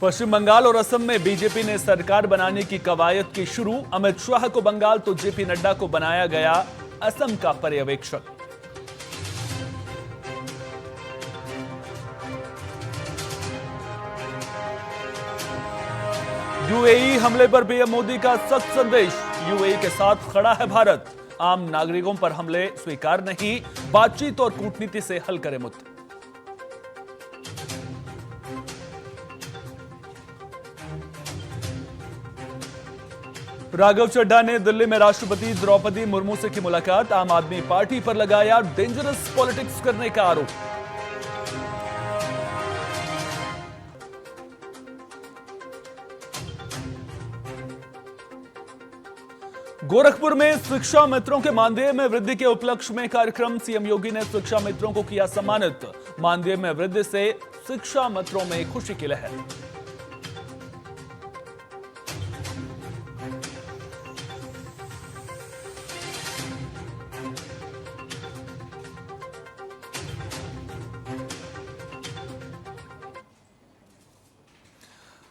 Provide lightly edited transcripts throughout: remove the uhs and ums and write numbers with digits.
पश्चिम बंगाल और असम में बीजेपी ने सरकार बनाने की कवायद की शुरू। अमित शाह को बंगाल तो जेपी नड्डा को बनाया गया असम का पर्यवेक्षक। यूएई हमले पर पीएम मोदी का सख्त संदेश। यूएई के साथ खड़ा है भारत। आम नागरिकों पर हमले स्वीकार नहीं, बातचीत और कूटनीति से हल करे मुद्दे। राघव चड्ढा ने दिल्ली में राष्ट्रपति द्रौपदी मुर्मू से की मुलाकात। आम आदमी पार्टी पर लगाया डेंजरस पॉलिटिक्स करने का आरोप। गोरखपुर में शिक्षा मित्रों के मानदेय में वृद्धि के उपलक्ष्य में कार्यक्रम। सीएम योगी ने शिक्षा मित्रों को किया सम्मानित। मानदेय में वृद्धि से शिक्षा मित्रों में खुशी की लहर।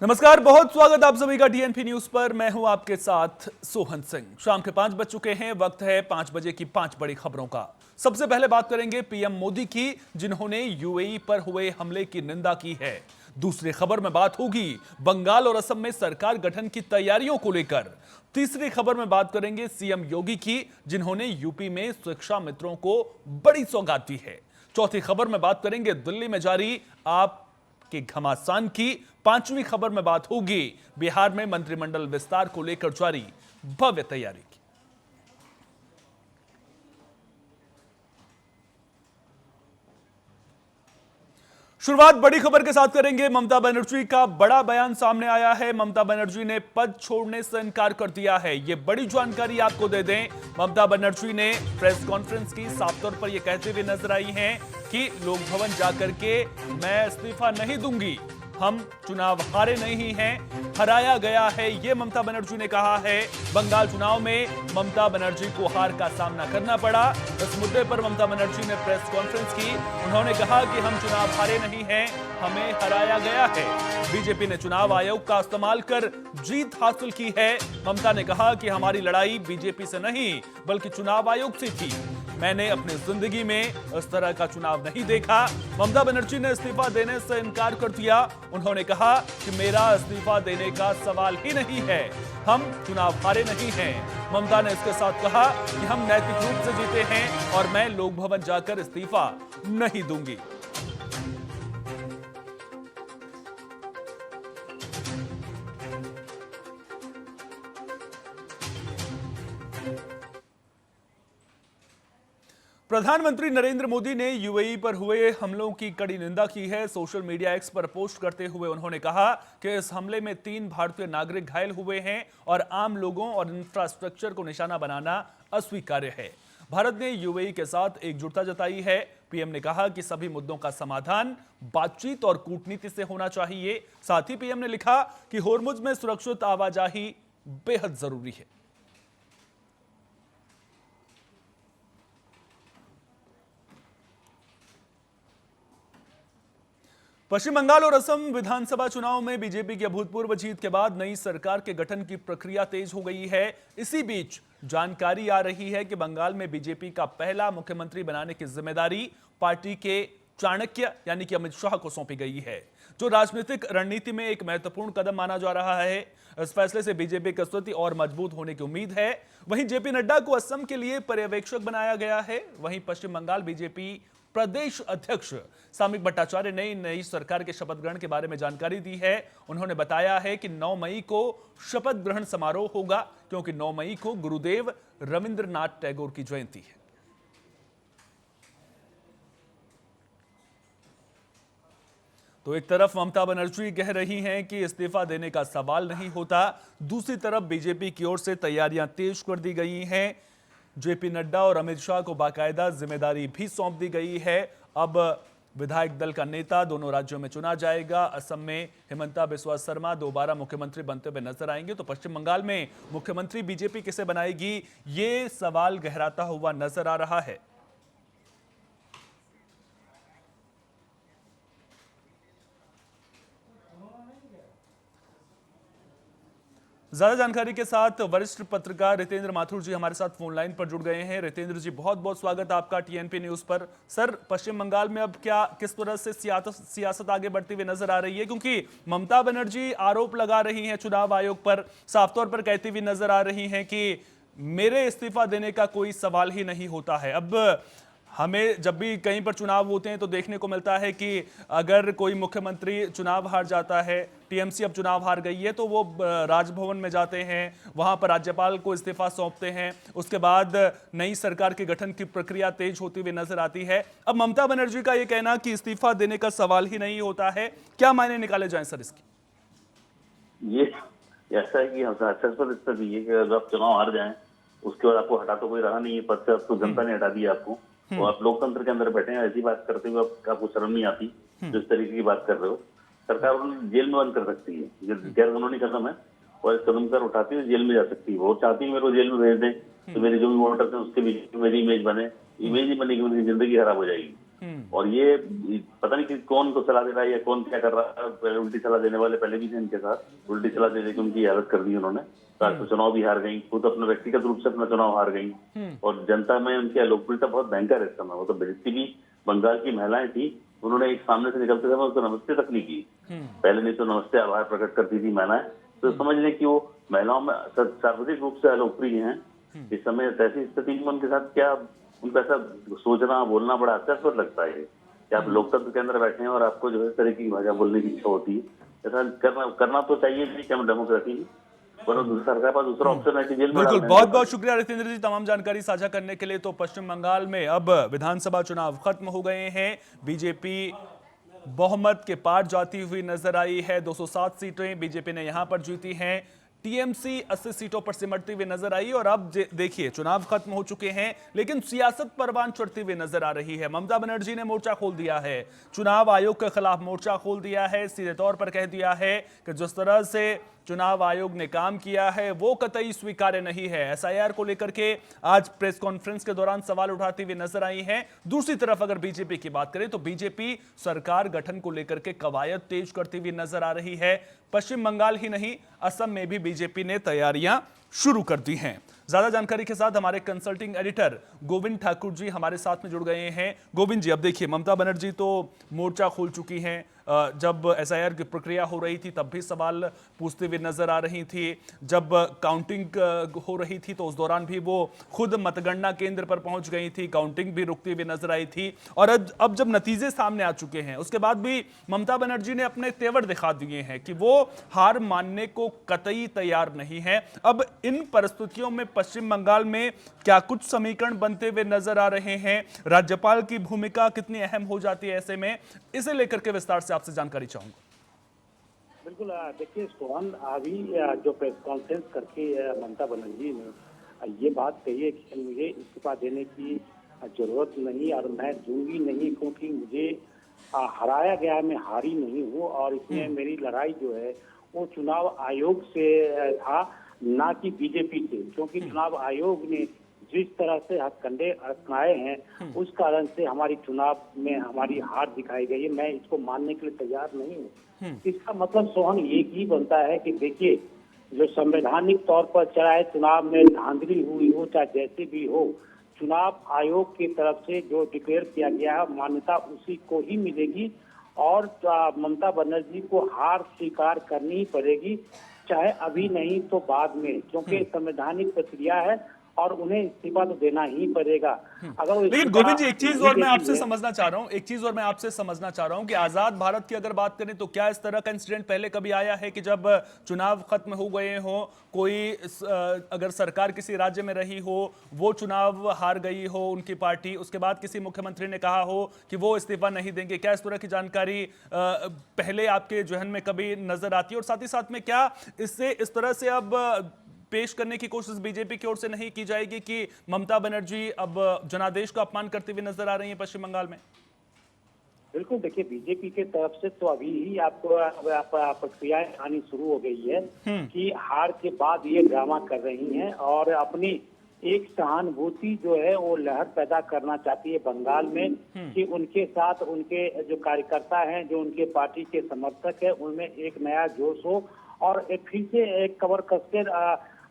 नमस्कार, बहुत स्वागत आप सभी का टीएनपी न्यूज पर। मैं हूं आपके साथ सोहन सिंह। शाम के 5 बज चुके हैं। वक्त है 5 बजे की 5 बड़ी खबरों का। सबसे पहले बात करेंगे पीएम मोदी की, जिन्होंने यूएई पर हुए हमले की निंदा की है। दूसरी खबर में बात होगी बंगाल और असम में सरकार गठन की तैयारियों को लेकर। तीसरी खबर में बात करेंगे सीएम योगी की, जिन्होंने यूपी में शिक्षा मित्रों को बड़ी सौगात दी है। चौथी खबर में बात करेंगे दिल्ली में जारी आप के घमासान की। पांचवी खबर में बात होगी बिहार में मंत्रिमंडल विस्तार को लेकर जारी भव्य तैयारी की। शुरुआत बड़ी खबर के साथ करेंगे। ममता बनर्जी का बड़ा बयान सामने आया है। ममता बनर्जी ने पद छोड़ने से इनकार कर दिया है। यह बड़ी जानकारी आपको दे दें। ममता बनर्जी ने प्रेस कॉन्फ्रेंस की साफ तौर पर यह कहते हुए नजर आई हैं कि लोक भवन जाकर के मैं इस्तीफा नहीं दूंगी, हम चुनाव हारे नहीं हैं, हराया गया है, यह ममता बनर्जी ने कहा है। बंगाल चुनाव में ममता बनर्जी को हार का सामना करना पड़ा। इस मुद्दे पर ममता बनर्जी ने प्रेस कॉन्फ्रेंस की। उन्होंने कहा कि हम चुनाव हारे नहीं हैं, हमें हराया गया है। बीजेपी ने चुनाव आयोग का इस्तेमाल कर जीत हासिल की है। ममता ने कहा कि हमारी लड़ाई बीजेपी से नहीं बल्कि चुनाव आयोग से थी। मैंने अपनी जिंदगी में इस तरह का चुनाव नहीं देखा। ममता बनर्जी ने इस्तीफा देने से इनकार कर दिया। उन्होंने कहा कि मेरा इस्तीफा देने का सवाल ही नहीं है, हम चुनाव हारे नहीं हैं। ममता ने इसके साथ कहा कि हम नैतिक रूप से जीते हैं और मैं लोक भवन जाकर इस्तीफा नहीं दूंगी। प्रधानमंत्री नरेंद्र मोदी ने यूएई पर हुए हमलों की कड़ी निंदा की है। सोशल मीडिया एक्स पर पोस्ट करते हुए उन्होंने कहा कि इस हमले में 3 भारतीय नागरिक घायल हुए हैं और आम लोगों और इंफ्रास्ट्रक्चर को निशाना बनाना अस्वीकार्य है। भारत ने यूएई के साथ एकजुटता जताई है। पीएम ने कहा कि सभी मुद्दों का समाधान बातचीत और कूटनीति से होना चाहिए। साथ ही पीएम ने लिखा कि होर्मुज में सुरक्षित आवाजाही बेहद जरूरी है। पश्चिम बंगाल और असम विधानसभा चुनाव में बीजेपी की अभूतपूर्व जीत के बाद नई सरकार के गठन की प्रक्रिया तेज हो गई है। इसी बीच जानकारी आ रही है कि बंगाल में बीजेपी का पहला मुख्यमंत्री बनाने की जिम्मेदारी पार्टी के चाणक्य यानी कि अमित शाह को सौंपी गई है, जो राजनीतिक रणनीति में एक महत्वपूर्ण कदम माना जा रहा है। इस फैसले से बीजेपी की स्थिति और मजबूत होने की उम्मीद है। वहीं जेपी नड्डा को असम के लिए पर्यवेक्षक बनाया गया है। वहीं पश्चिम बंगाल बीजेपी प्रदेश अध्यक्ष सामिक भट्टाचार्य ने नई सरकार के शपथ ग्रहण के बारे में जानकारी दी है। उन्होंने बताया है कि 9 मई को शपथ ग्रहण समारोह होगा, क्योंकि 9 मई को गुरुदेव रविंद्रनाथ टैगोर की जयंती है। तो एक तरफ ममता बनर्जी कह रही हैं कि इस्तीफा देने का सवाल नहीं होता, दूसरी तरफ बीजेपी की ओर से तैयारियां तेज कर दी गई हैं। जेपी नड्डा और अमित शाह को बाकायदा जिम्मेदारी भी सौंप दी गई है। अब विधायक दल का नेता दोनों राज्यों में चुना जाएगा। असम में हिमंता बिस्वा शर्मा दोबारा मुख्यमंत्री बनते हुए नजर आएंगे, तो पश्चिम बंगाल में मुख्यमंत्री बीजेपी किसे बनाएगी, ये सवाल गहराता हुआ नजर आ रहा है। ज्यादा जानकारी के साथ वरिष्ठ पत्रकार रितेंद्र माथुर जी हमारे साथ फोन लाइन पर जुड़ गए हैं। रितेंद्र जी, बहुत बहुत स्वागत आपका टीएनपी न्यूज पर। सर, पश्चिम बंगाल में अब क्या किस तरह से सियासत आगे बढ़ती हुई नजर आ रही है, क्योंकि ममता बनर्जी आरोप लगा रही हैं चुनाव आयोग पर, साफ तौर पर कहती हुई नजर आ रही हैं कि मेरे इस्तीफा देने का कोई सवाल ही नहीं होता है। अब हमें जब भी कहीं पर चुनाव होते हैं तो देखने को मिलता है कि अगर कोई मुख्यमंत्री चुनाव हार जाता है, टीएमसी अब चुनाव हार गई है, तो वो राजभवन में जाते हैं, वहां पर राज्यपाल को इस्तीफा सौंपते हैं, उसके बाद नई सरकार के गठन की प्रक्रिया तेज होती हुई नजर आती है। अब ममता बनर्जी का ये कहना कि इस्तीफा देने का सवाल ही नहीं होता है, क्या मायने निकाले जाएं सर इसकी? ये ऐसा है कि हास्यास्पद स्थिति है कि अगर आप चुनाव हार जाएं, उसके बाद आपको हटा तो कोई रहा नहीं है पद से, आपको जनता ने हटा दिया आपको, और आप लोकतंत्र के अंदर बैठे हैं, ऐसी बात करते हुए आपको शर्म नहीं आती? जिस तरीके की बात कर रहे हो, सरकार उन्हें जेल में बंद कर सकती है, गैर कानूनी कदम है, और इस कदम कर उठाती है जेल में जा सकती है। वो चाहती है मेरे को जेल में भेज दें तो मेरे जो भी वोटर्स हैं उसके बीच मेरी इमेज बने, इमेज नहीं बनेगी, उनकी जिंदगी खराब हो जाएगी। और ये पता नहीं कि कौन को सलाह दे रहा है या कौन क्या कर रहा है। उल्टी सलाह देने वाले पहले भी थे इनके साथ, उल्टी सलाह दे के उनकी हालत कर दी उन्होंने। तो चुनाव भी हार गई, खुद अपने व्यक्तिगत रूप से अपना चुनाव हार गई, और जनता में उनकी लोकप्रियता बहुत भयंकर है इस समय। वो तो जितनी भी बंगाल की महिलाएं थी, उन्होंने एक सामने से निकलते समय उसको नमस्ते तक नहीं की। पहले नहीं तो नमस्ते आभार प्रकट करती थी महिलाएं, तो समझ लें कि वो महिलाओं में सर्वाधिक रूप से अलोकप्रिय हैं इस समय। ऐसी स्थिति में उनके साथ क्या, उनका ऐसा सोचना बोलना बड़ा हास्यास्पद लगता है कि आप लोकतंत्र के अंदर बैठे हैं और आपको जो है इस तरह की भाषा बोलने की इच्छा होती है। ऐसा करना तो चाहिए नहीं कि हम डेमोक्रेसी में, पर सरकार पास दूसरा ऑप्शन है कि जेल में। बिल्कुल, बहुत बहुत शुक्रिया रितेंद्र जी तमाम जानकारी साझा करने के लिए। तो पश्चिम बंगाल में अब विधानसभा चुनाव खत्म हो गए हैं, बीजेपी बहुमत के पार जाती हुई नजर आई है। 207 सीटें बीजेपी ने यहां पर जीती हैं, टीएमसी 80 सीटों पर सिमटती हुई नजर आई। और अब देखिए, चुनाव खत्म हो चुके हैं, लेकिन सियासत परवान चढ़ती हुई नजर आ रही है। ममता बनर्जी ने मोर्चा खोल दिया है, चुनाव आयोग के खिलाफ मोर्चा खोल दिया है, सीधे तौर पर कह दिया है कि जिस तरह से चुनाव आयोग ने काम किया है वो कतई स्वीकार्य नहीं है। एसआईआर को लेकर के आज प्रेस कॉन्फ्रेंस के दौरान सवाल उठाती हुई नजर आई हैं। दूसरी तरफ अगर बीजेपी की बात करें तो बीजेपी सरकार गठन को लेकर के कवायद तेज करती हुई नजर आ रही है। पश्चिम बंगाल ही नहीं, असम में भी बीजेपी ने तैयारियां शुरू कर दी हैं। ज्यादा जानकारी के साथ हमारे कंसल्टिंग एडिटर गोविंद ठाकुर जी हमारे साथ में जुड़ गए हैं। गोविंद जी, अब देखिए, ममता बनर्जी तो मोर्चा खोल चुकी हैं, जब एसआईआर की प्रक्रिया हो रही थी तब भी सवाल पूछते हुए नजर आ रही थी, जब काउंटिंग हो रही थी तो उस दौरान भी वो खुद मतगणना केंद्र पर पहुंच गई थी, काउंटिंग भी रुकती हुई नजर आई थी। और अब जब नतीजे सामने आ चुके हैं उसके बाद भी ममता बनर्जी ने अपने तेवर दिखा दिए हैं कि वो हार मानने को कतई तैयार नहीं है। अब इन परिस्थितियों में पश्चिम बंगाल में क्या कुछ समीकरण बनते हुए नजर आ रहे हैं? राज्यपाल की भूमिका कितनी अहम हो जाती है ऐसे में? इसे लेकर के विस्तार से आपसे जानकारी चाहूंगा। बिल्कुल, देखिए सोहन, अभी जो प्रेस कॉन्फ्रेंस करके ममता बनर्जी ने ये बात कही है कि मुझे इस्तीफा देने की जरूरत नहीं और मैं दूंगी नहीं, क्योंकि मुझे हराया गया, मैं हारी नहीं हूँ, और इसमें मेरी लड़ाई जो है वो चुनाव आयोग से था, ना कि बीजेपी से। क्योंकि चुनाव आयोग ने जिस तरह से हथकंडे अपनाए हैं उस कारण से हमारी चुनाव में हमारी हार दिखाई गई है। मैं इसको मानने के लिए तैयार नहीं हूँ। इसका मतलब सोहन एक ही बनता है कि देखिए, जो संवैधानिक तौर पर चाहे चुनाव में धांधली हुई हो चाहे जैसे भी हो, चुनाव आयोग की तरफ से जो डिक्लेयर किया गया है मान्यता उसी को ही मिलेगी, और ममता बनर्जी को हार स्वीकार करनी ही पड़ेगी, चाहे अभी नहीं तो बाद में, क्योंकि संवैधानिक प्रक्रिया है और उन्हें इस्तीफा तो देना ही पड़ेगा। अगर लेकिन गोविंद जी, एक चीज और मैं आपसे समझना चाह रहा हूं कि आजाद भारत की अगर बात करें तो क्या इस तरह का इंसिडेंट पहले कभी आया है कि जब चुनाव खत्म हो गए हो, कोई अगर सरकार किसी राज्य में रही हो, वो चुनाव हार गई हो उनकी पार्टी, उसके बाद किसी मुख्यमंत्री ने कहा हो कि वो इस्तीफा नहीं देंगे, क्या इस तरह की जानकारी पहले आपके जहन में कभी नजर आती है? और साथ ही साथ में क्या इससे इस तरह से अब पेश करने की कोशिश बीजेपी की ओर से नहीं की जाएगी कि ममता बनर्जी अब जनादेश का अपमान करते हुए नजर आ रही है पश्चिम बंगाल में? बिल्कुल, देखिए, बीजेपी के तरफ से तो अभी ही आपको प्रक्रिया आनी शुरू हो गई है कि हार के बाद ये ड्रामा कर रही हैं और अपनी एक सहानुभूति जो है वो लहर पैदा करना चाहती है बंगाल में, कि उनके साथ उनके जो कार्यकर्ता हैं, जो उनके पार्टी के समर्थक हैं, उनमें एक नया जोश हो और एक फिर से एक कमर कसकर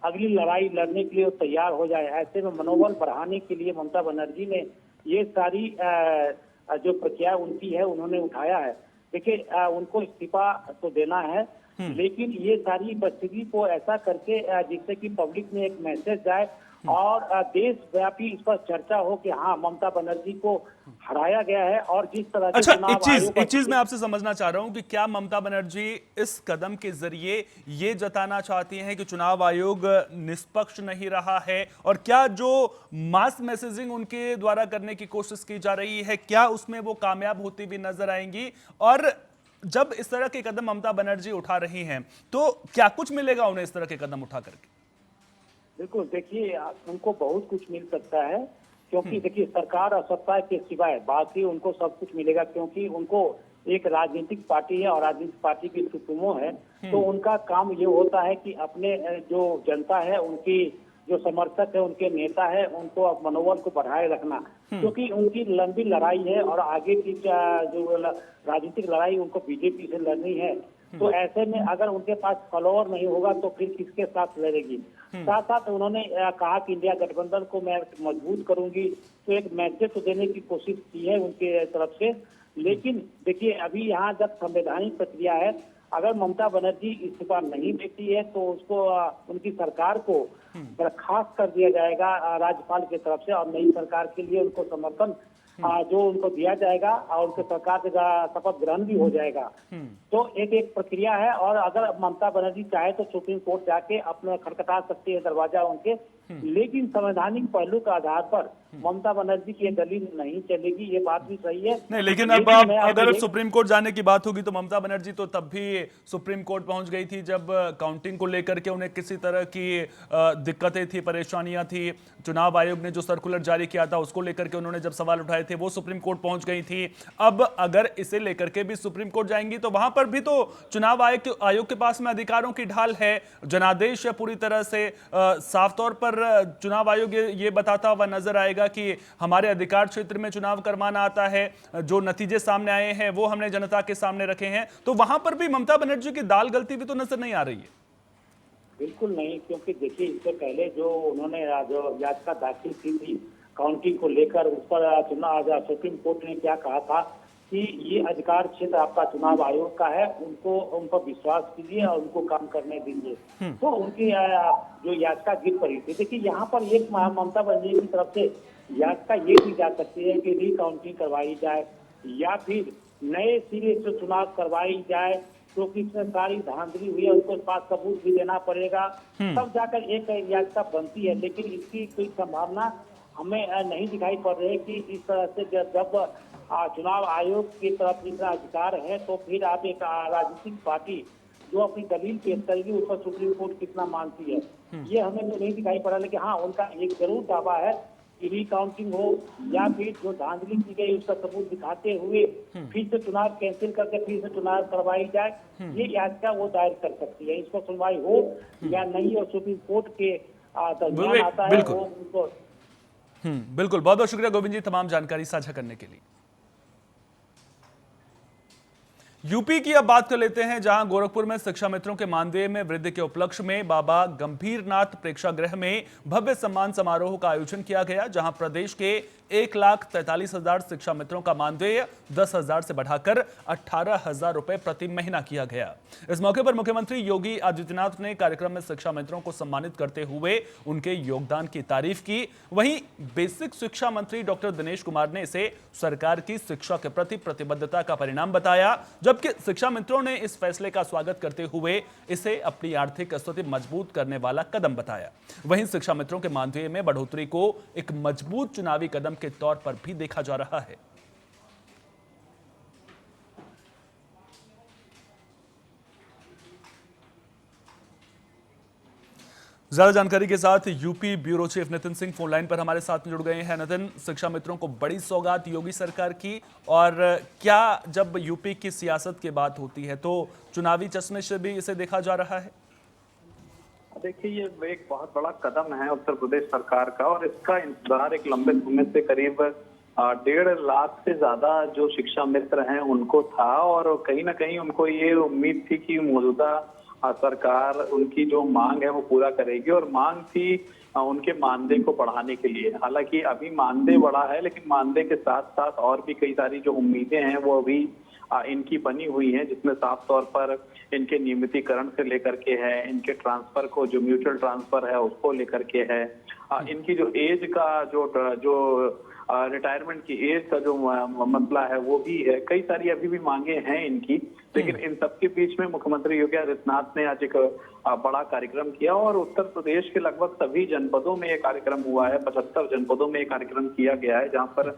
अगली लड़ाई लड़ने के लिए वो तैयार हो जाए। ऐसे में मनोबल बढ़ाने के लिए ममता बनर्जी ने ये सारी जो प्रक्रिया उनकी है उन्होंने उठाया है। देखिए उनको इस्तीफा तो देना है, लेकिन ये सारी परिस्थिति को ऐसा करके जिससे कि पब्लिक में एक मैसेज जाए और देशव्यापी इस पर चर्चा हो कि हाँ ममता बनर्जी को हराया गया है। और जिस तरह के अच्छा, चुनाव एक चीज मैं आपसे समझना चाह रहा हूं कि क्या ममता बनर्जी इस कदम के जरिए ये जताना चाहती हैं कि चुनाव आयोग निष्पक्ष नहीं रहा है, और क्या जो मास मैसेजिंग उनके द्वारा करने की कोशिश की जा रही है क्या उसमें वो कामयाब होती भी नजर आएंगी? और जब इस तरह के कदम ममता बनर्जी उठा रही हैं तो क्या कुछ मिलेगा उन्हें इस तरह के कदम उठा करके? बिल्कुल, देखिए उनको बहुत कुछ मिल सकता है, क्योंकि देखिए सरकार और सत्ता के सिवाय बाकी उनको सब कुछ मिलेगा, क्योंकि उनको एक राजनीतिक पार्टी है और राजनीतिक पार्टी की सुप्रीमो है। तो उनका काम ये होता है कि अपने जो जनता है, उनकी जो समर्थक है, उनके नेता है, उनको मनोबल को बढ़ाए रखना, क्योंकि उनकी लंबी लड़ाई है और आगे की जो राजनीतिक लड़ाई उनको बीजेपी से लड़नी है। तो ऐसे में अगर उनके पास फॉलोअर नहीं होगा तो फिर किसके साथ लड़ेगी? साथ साथ उन्होंने कहा कि इंडिया गठबंधन को मैं मजबूत करूंगी, तो एक मैसेज तो देने की कोशिश की है उनके तरफ से। लेकिन देखिए अभी यहाँ जब संवैधानिक प्रक्रिया है, अगर ममता बनर्जी इस्तीफा नहीं देती है तो उसको उनकी सरकार को बर्खास्त कर दिया जाएगा राज्यपाल की तरफ से, और नई सरकार के लिए उनको समर्थन जो उनको दिया जाएगा और उनके सरकार से शपथ ग्रहण भी हो जाएगा। तो एक प्रक्रिया है, और अगर ममता बनर्जी चाहे तो सुप्रीम कोर्ट जाके अपना खटखटा सकती है दरवाजा उनके, लेकिन संवैधानिक पहलू के आधार पर ममता बनर्जी की दलील नहीं चलेगी, ये बात भी सही है। नहीं, लेकिन अब आप अगर सुप्रीम कोर्ट जाने की बात होगी तो ममता बनर्जी तो तब भी सुप्रीम कोर्ट पहुंच गई थी जब काउंटिंग को लेकर के उन्हें किसी तरह की दिक्कतें थी, परेशानियां थी। चुनाव आयोग ने जो सर्कुलर जारी किया था उसको लेकर के उन्होंने जब सवाल उठाए थे वो सुप्रीम कोर्ट पहुंच गई थी। अब अगर इसे लेकर के भी सुप्रीम कोर्ट जाएंगी तो वहां पर भी तो चुनाव आयोग के पास में अधिकारों की ढाल है, जनादेश है पूरी तरह से। साफ तौर पर चुनाव आयोग ये बताता हुआ नजर आएगा कि हमारे अधिकार क्षेत्र में चुनाव करवाना आता है, जो नतीजे सामने आए हैं वो हमने जनता के सामने रखे हैं। तो वहां पर भी ममता बनर्जी की दाल गलती भी तो नजर नहीं आ रही है। बिल्कुल नहीं, क्योंकि देखिए इससे पहले जो उन्होंने जो याचिका दाखिल की थी काउंटिंग को लेकर, उस पर चुनाव सुप्रीम कोर्ट ने क्या कहा था कि ये अधिकार क्षेत्र आपका चुनाव आयोग का है, उन पर विश्वास कीजिए और उनको काम करने दीजिए। तो उनकी जो याचिका गिर पड़ी थी। देखिए यहाँ पर एक ममता बनर्जी की तरफ से याचिका ये की जा सकती है कि रिकाउंटिंग करवाई जाए या फिर नए सिरे से चुनाव करवाई जाए, क्योंकि इसमें सारी धांधली हुई है, उनको पास सबूत भी देना पड़ेगा, तब जाकर एक याचिका बनती है। लेकिन इसकी कोई संभावना हमें नहीं दिखाई पड़ रही है कि इस तरह से जब चुनाव आयोग की तरफ इतना अधिकार है तो फिर आप एक राजनीतिक पार्टी जो अपनी दलील पेश करेगी उस पर सुप्रीम कोर्ट कितना मानती है, ये हमें तो नहीं दिखाई पड़ा। लेकिन हाँ, उनका एक जरूर दावा है कि रिकाउंटिंग हो या फिर जो धांधली की गई उसका सबूत दिखाते हुए फिर से चुनाव कैंसिल करके फिर से चुनाव करवाई जाए, ये याचिका वो दायर कर सकती है। इस पर सुनवाई हो या नहीं और सुप्रीम कोर्ट के दरमियान आता है वो उनको। बिल्कुल, बहुत बहुत शुक्रिया गोविंद जी तमाम जानकारी साझा करने के लिए। यूपी की अब बात कर लेते हैं, जहां गोरखपुर में शिक्षा मित्रों के मानदेय में वृद्धि के उपलक्ष्य में बाबा गंभीरनाथ प्रेक्षागृह में भव्य सम्मान समारोह का आयोजन किया गया, जहां प्रदेश के 1,43,000 शिक्षा मित्रों का मानदेय 10,000 से बढ़ाकर 18,000 रुपए प्रति महीना किया गया। इस मौके पर मुख्यमंत्री योगी आदित्यनाथ ने कार्यक्रम में शिक्षा मित्रों को सम्मानित करते हुए उनके योगदान की तारीफ की। वहीं बेसिक शिक्षा मंत्री डॉक्टर दिनेश कुमार ने इसे सरकार की शिक्षा के प्रति प्रतिबद्धता का परिणाम बताया, जबकि शिक्षा मित्रों ने इस फैसले का स्वागत करते हुए इसे अपनी आर्थिक स्थिति मजबूत करने वाला कदम बताया। वहीं शिक्षा मित्रों के मानदेय में बढ़ोतरी को एक मजबूत चुनावी कदम के तौर पर भी देखा जा रहा है। ज्यादा जानकारी के साथ UP bureau chief Nitin Singh phone line पर हमारे साथ जुड़ गए हैं। नितिन, शिक्षा मित्रों को बड़ी सौगात योगी सरकार की, और क्या जब यूपी की सियासत की बात होती है तो चुनावी चश्मे से भी इसे देखा जा रहा है? देखिए, ये एक बहुत बड़ा कदम है उत्तर प्रदेश सरकार का, और इसका इंतजार एक लंबे समय से करीब 1.5 लाख से ज्यादा जो शिक्षा मित्र हैं उनको था, और कहीं ना कहीं उनको ये उम्मीद थी कि मौजूदा सरकार उनकी जो मांग है वो पूरा करेगी। और मांग थी उनके मानदेय को बढ़ाने के लिए। हालांकि अभी मानदेय बढ़ा है, लेकिन मानदेय के साथ साथ और भी कई सारी जो उम्मीदें हैं वो अभी इनकी बनी हुई हैं, जिसमें साफ तौर पर इनके नियमितीकरण से लेकर के है, इनके ट्रांसफर को जो म्यूचुअल ट्रांसफर है उसको लेकर के है, इनकी जो एज का जो रिटायरमेंट की एज का जो मसला है वो भी है। कई सारी अभी भी मांगे हैं इनकी, लेकिन इन सबके बीच में मुख्यमंत्री योगी आदित्यनाथ ने आज एक बड़ा कार्यक्रम किया और उत्तर प्रदेश के लगभग सभी जनपदों में ये कार्यक्रम हुआ है। 75 जनपदों में ये कार्यक्रम किया गया है, जहां पर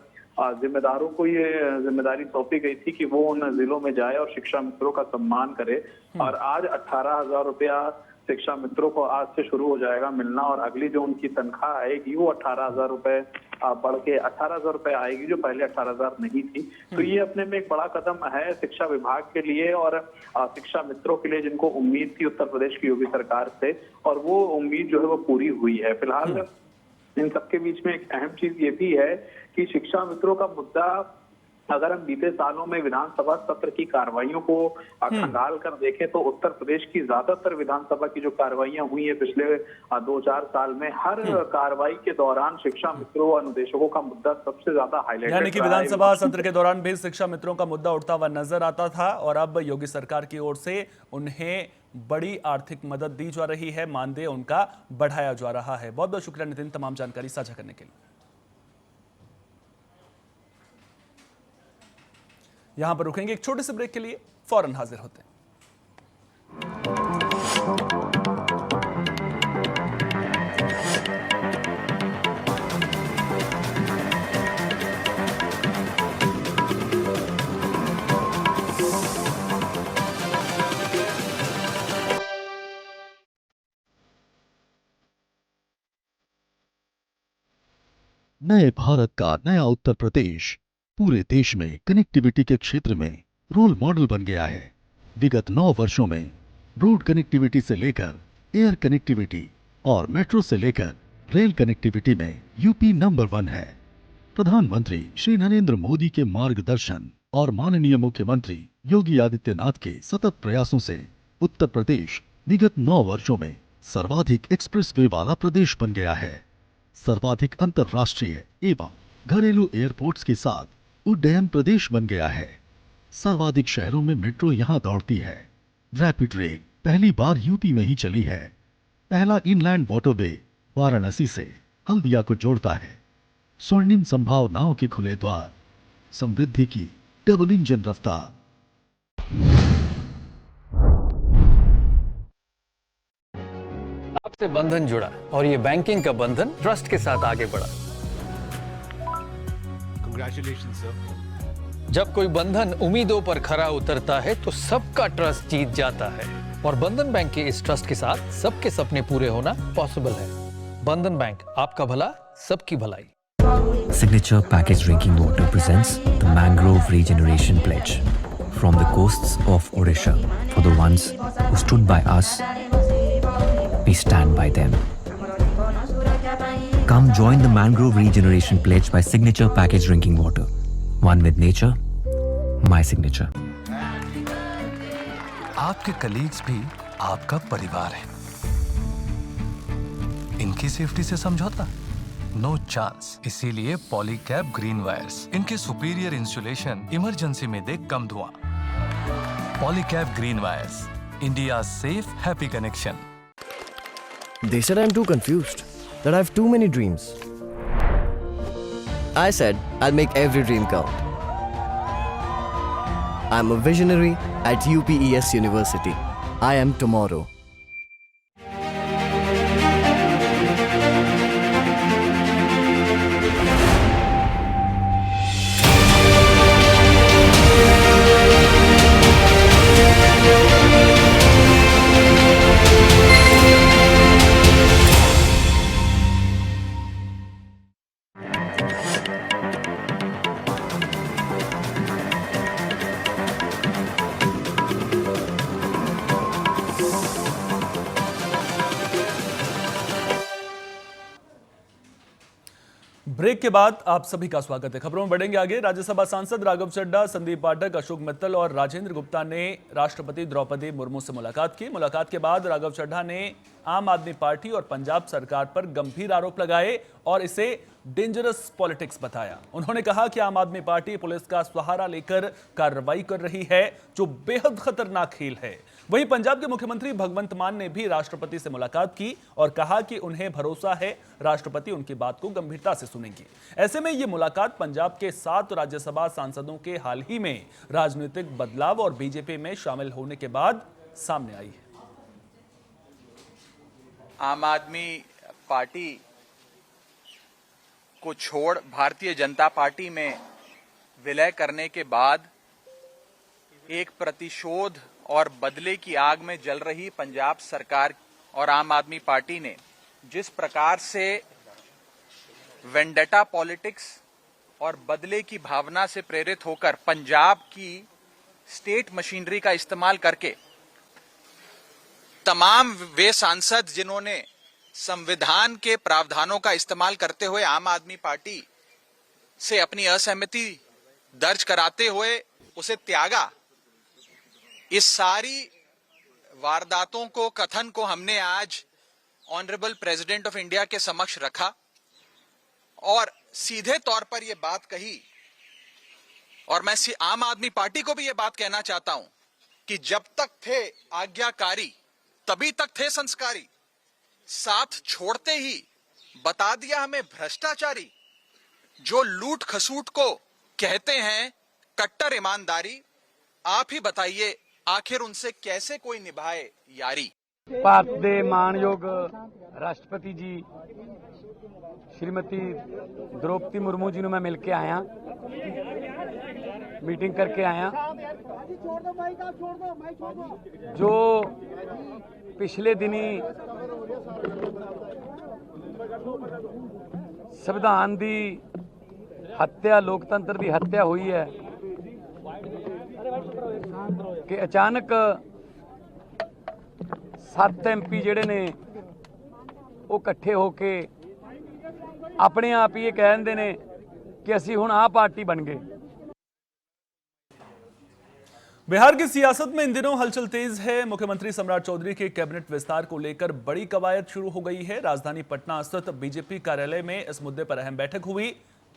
जिम्मेदारों को ये जिम्मेदारी सौंपी गई थी कि वो उन जिलों में जाए और शिक्षा मित्रों का सम्मान करे। और आज 18,000 रुपया शिक्षा मित्रों को आज से शुरू हो जाएगा मिलना, और अगली जो उनकी तनख्वाह आएगी वो 18,000 रुपए बढ़ के 18,000 रुपए आएगी, जो पहले 18,000 नहीं थी। तो ये अपने में एक बड़ा कदम है शिक्षा विभाग के लिए और शिक्षा मित्रों के लिए, जिनको उम्मीद थी उत्तर प्रदेश की योगी सरकार से, और वो उम्मीद जो है वो पूरी हुई है। फिलहाल इन सबके बीच में एक अहम चीज ये भी है कि शिक्षा मित्रों का मुद्दा, अगर हम बीते सालों में विधानसभा सत्र की कार्रवाइयों को खंगाल कर देखें तो उत्तर प्रदेश की ज्यादातर विधानसभा की जो कार्रवाइयां हुई है पिछले 2-4 साल में, हर कार्रवाई के दौरान शिक्षा मित्रों और अनुदेशकों का मुद्दा सबसे ज्यादा हाईलाइट, यानी कि विधानसभा सत्र के दौरान भी शिक्षा मित्रों का मुद्दा उठता हुआ नजर आता था और अब योगी सरकार की ओर से उन्हें बड़ी आर्थिक मदद दी जा रही है, मानदेय उनका बढ़ाया जा रहा है। बहुत बहुत शुक्रिया नितिन तमाम जानकारी साझा करने के लिए। यहां पर रुकेंगे एक छोटे से ब्रेक के लिए, फौरन हाजिर होते हैं। नए भारत का नया उत्तर प्रदेश पूरे देश में कनेक्टिविटी के क्षेत्र में रोल मॉडल बन गया है। विगत 9 वर्षों में रोड कनेक्टिविटी से लेकर एयर कनेक्टिविटी और मेट्रो से लेकर रेल कनेक्टिविटी में यूपी नंबर 1 है। प्रधानमंत्री श्री नरेंद्र मोदी के मार्गदर्शन और माननीय मुख्यमंत्री योगी आदित्यनाथ के सतत प्रयासों से उत्तर प्रदेश विगत 9 वर्षों में सर्वाधिक एक्सप्रेसवे वाला प्रदेश बन गया है। सर्वाधिक अंतर्राष्ट्रीय एवं घरेलू एयरपोर्ट्स के साथ उड्डयन प्रदेश बन गया है। सर्वाधिक शहरों में मेट्रो यहां दौड़ती है। रैपिड रेल पहली बार यूपी में ही चली है। पहला इनलैंड वाटरवे वाराणसी से हल्दिया को जोड़ता है। स्वर्णिम संभावनाओं के खुले द्वार, समृद्धि की डबल इंजन रफ्तार। आपसे बंधन जुड़ा और ये बैंकिंग का बंधन ट्रस्ट के साथ आगे बढ़ा। Congratulations, sir. जब कोई बंधन उम्मीदों पर खरा उतरता है तो सबका ट्रस्ट जीत जाता है, और बंधन बैंक के इस ट्रस्ट के साथ सबके सपने पूरे होना पॉसिबल है। बंधन बैंक, आपका भला सबकी भलाई। Signature Packaged Drinking Water presents the Mangrove Regeneration Pledge. From the coasts of Odisha, for the ones who stood by us, we stand by them. Come join the Mangrove Regeneration Pledge by Signature Packaged Drinking Water. One with nature, my signature. आपके colleagues भी आपका परिवार है। इनकी safety से समझौता? No chance. इसीलिए Polycab green wires, इनके सुपीरियर इंसुलेशन इमरजेंसी में दे कम धुआं। Polycab green wires, India safe happy connection. They said I'm too confused, that I have too many dreams. I said I'll make every dream count. I'm a visionary at UPES University. I am tomorrow. Break के बाद आप सभी का स्वागत है। खबरों में बढ़ेंगे आगे। राज्यसभा सांसद राघव चड्ढा, संदीप पाठक, अशोक मित्तल और राजेंद्र गुप्ता ने राष्ट्रपति द्रौपदी मुर्मू से मुलाकात की। मुलाकात के बाद राघव चड्ढा ने आम आदमी पार्टी और पंजाब सरकार पर गंभीर आरोप लगाए और इसे डेंजरस पॉलिटिक्स बताया। उन्होंने कहा कि आम आदमी पार्टी पुलिस का सहारा लेकर कार्रवाई कर रही है, जो बेहद खतरनाक खेल है। वहीं पंजाब के मुख्यमंत्री भगवंत मान ने भी राष्ट्रपति से मुलाकात की और कहा कि उन्हें भरोसा है राष्ट्रपति उनकी बात को गंभीरता से सुनेंगे। ऐसे में ये मुलाकात पंजाब के 7 राज्यसभा सांसदों के हाल ही में राजनीतिक बदलाव और बीजेपी में शामिल होने के बाद सामने आई है। आम आदमी पार्टी को छोड़ भारतीय जनता पार्टी में विलय करने के बाद एक प्रतिशोध और बदले की आग में जल रही पंजाब सरकार और आम आदमी पार्टी ने जिस प्रकार से वेंडेटा पॉलिटिक्स और बदले की भावना से प्रेरित होकर पंजाब की स्टेट मशीनरी का इस्तेमाल करके तमाम वे सांसद जिन्होंने संविधान के प्रावधानों का इस्तेमाल करते हुए आम आदमी पार्टी से अपनी असहमति दर्ज कराते हुए उसे त्यागा, इस सारी वारदातों को, कथन को हमने आज ऑनरेबल प्रेसिडेंट ऑफ इंडिया के समक्ष रखा और सीधे तौर पर यह बात कही। और मैं आम आदमी पार्टी को भी यह बात कहना चाहता हूं कि जब तक थे आज्ञाकारी तभी तक थे संस्कारी, साथ छोड़ते ही बता दिया हमें भ्रष्टाचारी। जो लूट खसूट को कहते हैं कट्टर ईमानदारी, आप ही बताइए आखिर उनसे कैसे कोई निभाए यारी। ਭਾਰਤ ਦੇ ਮਾਣਯੋਗ ਰਾਸ਼ਟਰਪਤੀ ਜੀ श्रीमती द्रौपदी मुर्मू जी ਨੂੰ मैं मिल के आया, मीटिंग करके आया। जो पिछले दिनी संविधान की हत्या, लोकतंत्र की हत्या हुई है कि अचानक 7 MP ਜਿਹੜੇ ਨੇ ਉਹ ਇਕੱਠੇ ਹੋ ਕੇ अपने आप ही ये कह दिंदे ने कि असीं हुण आ पार्टी बन गए। बिहार की सियासत में इन दिनों हलचल तेज है। मुख्यमंत्री सम्राट चौधरी के कैबिनेट विस्तार को लेकर बड़ी कवायद शुरू हो गई है। राजधानी पटना स्थित बीजेपी कार्यालय में इस मुद्दे पर अहम बैठक हुई।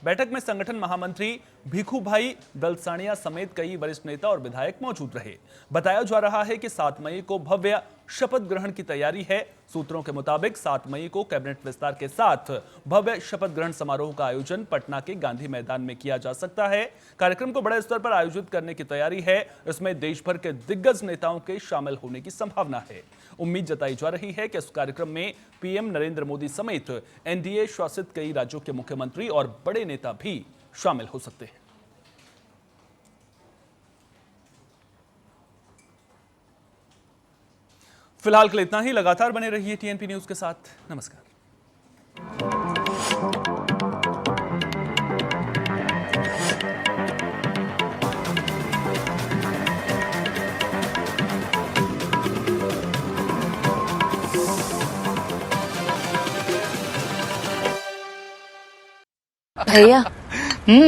बैठक में संगठन महामंत्री भीखू भाई दलसानिया समेत कई वरिष्ठ नेता और विधायक मौजूद रहे। बताया जा रहा है कि 7 मई को भव्य शपथ ग्रहण की तैयारी है। सूत्रों के मुताबिक 7 मई को कैबिनेट विस्तार के साथ भव्य शपथ ग्रहण समारोह का आयोजन पटना के गांधी मैदान में किया जा सकता है। कार्यक्रम को बड़े स्तर पर आयोजित करने की तैयारी है। इसमें देश भर के दिग्गज नेताओं के शामिल होने की संभावना है। उम्मीद जताई जा रही है कि इस कार्यक्रम में पीएम नरेंद्र मोदी समेत एनडीए शासित कई राज्यों के मुख्यमंत्री और बड़े नेता भी शामिल हो सकते हैं। फिलहाल के लिए इतना ही। लगातार बने रहिए टीएनपी न्यूज के साथ। नमस्कार। भैया